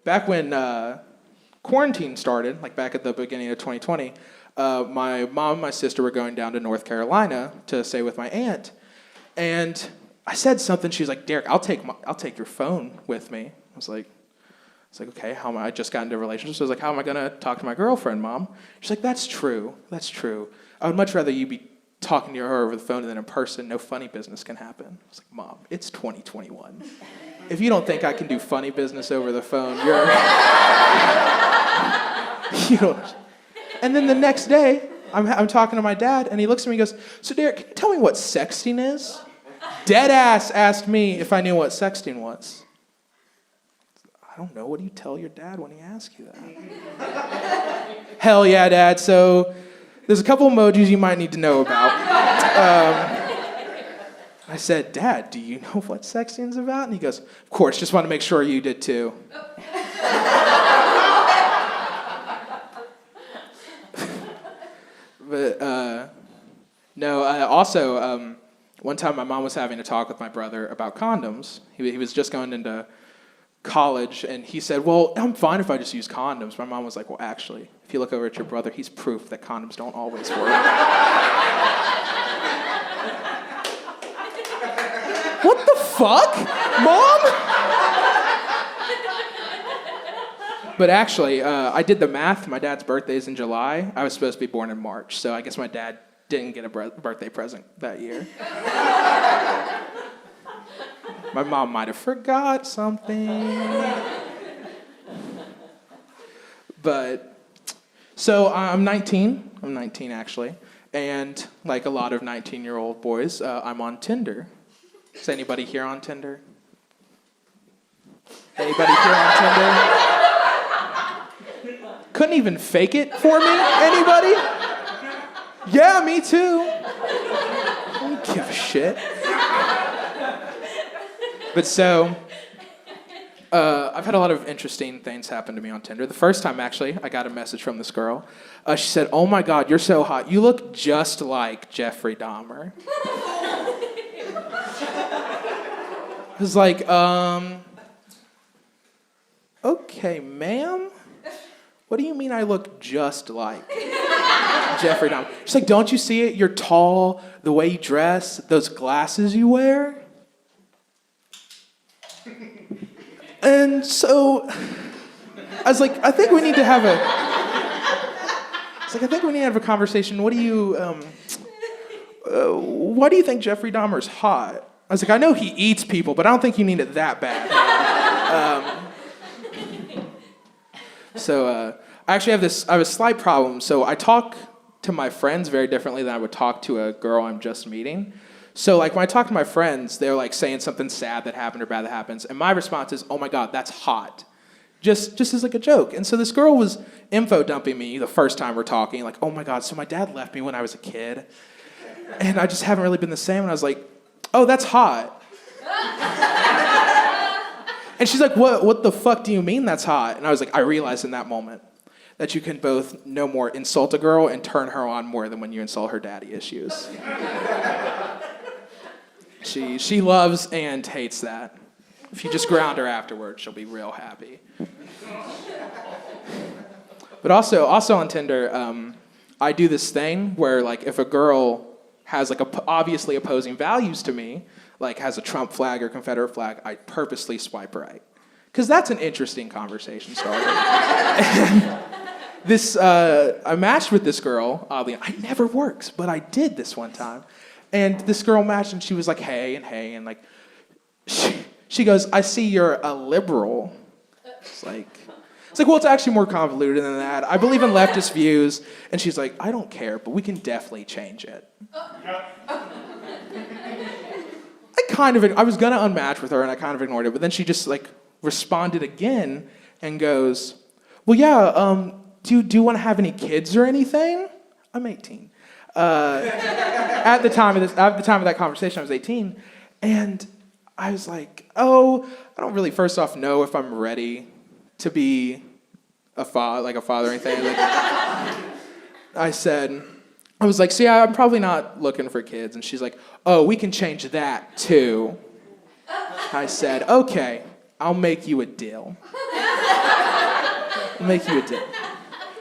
back when quarantine started, like back at the beginning of 2020, my mom and my sister were going down to North Carolina to stay with my aunt. And I said something, she was like, Derek, I'll take your phone with me. I was like, okay, how am I just got into a relationship. So I was like, how am I going to talk to my girlfriend, Mom? She's like, that's true. I would much rather you be talking to her over the phone than in person. No funny business can happen. I was like, Mom, it's 2021. If you don't think I can do funny business over the phone, you don't. And then the next day, I'm talking to my dad, and he looks at me and goes, so Derek, can you tell me what sexting is? Dead ass asked me if I knew what sexting was. I don't know. What do you tell your dad when he asks you that? Hell yeah, Dad. So there's a couple emojis you might need to know about. I said, Dad, do you know what sexting's about? And he goes, of course, just want to make sure you did too. But no, also, one time my mom was having a talk with my brother about condoms. He was just going into college, and he said, well, I'm fine if I just use condoms. My mom was like, well, actually, if you look over at your brother, he's proof that condoms don't always work. What the fuck, Mom? But actually, I did the math. My dad's birthday's in July. I was supposed to be born in March, so I guess my dad didn't get a birthday present that year. My mom might have forgot something. But, so I'm 19. I'm 19, actually. And like a lot of 19-year-old boys, I'm on Tinder. Is anybody here on Tinder? Anybody here on Tinder? Couldn't even fake it for me? Anybody? Yeah, me too. I don't give a shit. But so, I've had a lot of interesting things happen to me on Tinder. The first time, actually, I got a message from this girl. She said, oh my God, you're so hot. You look just like Jeffrey Dahmer. I was like, okay, ma'am? What do you mean I look just like Jeffrey Dahmer? She's like, don't you see it? You're tall, the way you dress, those glasses you wear. And so, I was like, I think we need to have a conversation. What do you, why do you think Jeffrey Dahmer's hot? I was like, I know he eats people, but I don't think you need it that bad. I actually have a slight problem. So I talk to my friends very differently than I would talk to a girl I'm just meeting. So like when I talk to my friends, they're like saying something sad that happened or bad that happens. And my response is, oh my God, that's hot. Just as like a joke. And so this girl was info dumping me the first time we're talking, like, oh my God, so my dad left me when I was a kid. And I just haven't really been the same. And I was like, oh, that's hot. And she's like, what the fuck do you mean that's hot? And I was like, I realized in that moment that you can both no more insult a girl and turn her on more than when you insult her daddy issues. She loves and hates that. If you just ground her afterwards, she'll be real happy. But also on Tinder, I do this thing where like if a girl has like obviously opposing values to me, like has a Trump flag or Confederate flag, I purposely swipe right. Because that's an interesting conversation starter. I matched with this girl, oddly. It never works, but I did this one time. And this girl matched and she was like, hey, and like, she goes, I see you're a liberal. It's like, well, it's actually more convoluted than that. I believe in leftist views. And she's like, I don't care, but we can definitely change it. I was gonna unmatch with her and I kind of ignored it, but then she just like responded again and goes, well, yeah, do you want to have any kids or anything? I'm 18. At the time of that conversation, I was 18, and I was like, oh, I don't really first off know if I'm ready to be a father or anything. Like, I was like, so yeah, I'm probably not looking for kids. And she's like, oh, we can change that too. I said, okay, I'll make you a deal. I'll make you a deal.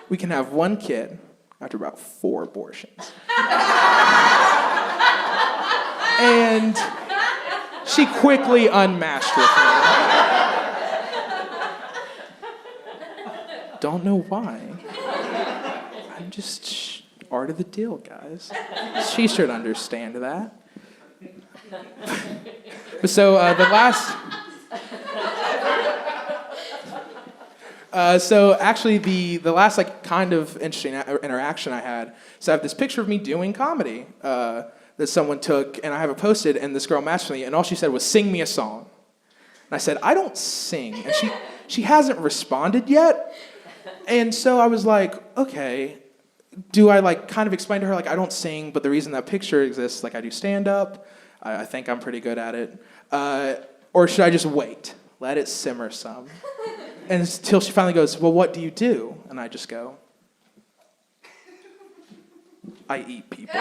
We can have one kid after about 4 abortions. And she quickly unmatched with me. Don't know why. I'm just art of the deal, guys. She should understand that. So the last... So actually, the last like kind of interesting interaction I had. So I have this picture of me doing comedy that someone took, and I have it posted. And this girl matched me, and all she said was, "Sing me a song." And I said, "I don't sing," and she hasn't responded yet. And so I was like, okay, do I like kind of explain to her like I don't sing, but the reason that picture exists, like I do stand up. I think I'm pretty good at it, or should I just wait, let it simmer some? And until she finally goes, "Well, what do you do?" And I just go, "I eat people."